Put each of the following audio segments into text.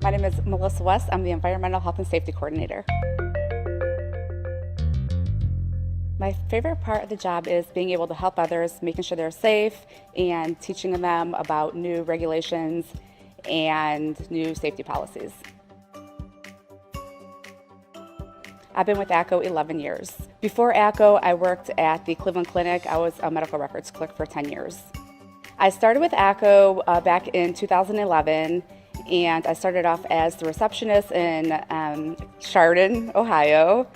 My name is Melissa West. I'm the Environmental Health and Safety Coordinator. My favorite part of the job is being able to help others, making sure they're safe, and teaching them about new regulations and new safety policies. I've been with ACO 11 years. Before ACO, I worked at the Cleveland Clinic. I was a medical records clerk for 10 years. I started with ACO back in 2011, and I started off as the receptionist in Chardon, Ohio,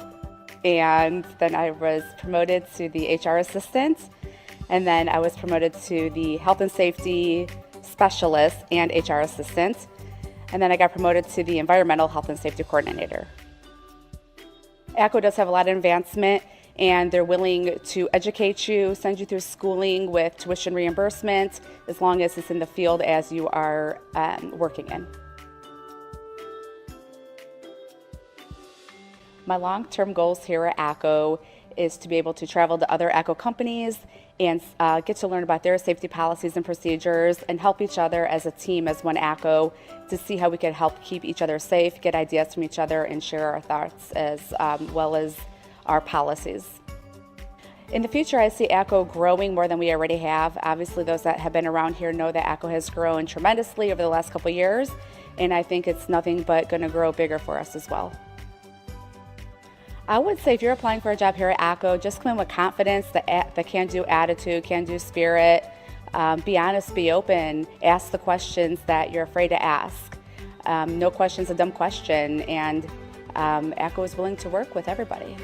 and then I was promoted to the HR assistant, and then I was promoted to the health and safety specialist and HR assistant, and then I got promoted to the environmental health and safety coordinator. ACO does have a lot of advancement, and they're willing to educate you, send you through schooling with tuition reimbursement, as long as it's in the field as you are working in. My long-term goals here at ACO is to be able to travel to other ACO companies and get to learn about their safety policies and procedures and help each other as a team as one ACO to see how we can help keep each other safe, get ideas from each other, and share our thoughts as well as our policies. In the future, I see ACO growing more than we already have. Obviously, those that have been around here know that ACO has grown tremendously over the last couple of years, and I think it's nothing but going to grow bigger for us as well. I would say if you're applying for a job here at ACO, just come in with confidence, the can-do attitude, can-do spirit. Be honest, be open, ask the questions that you're afraid to ask. No question's a dumb question, and ACO is willing to work with everybody.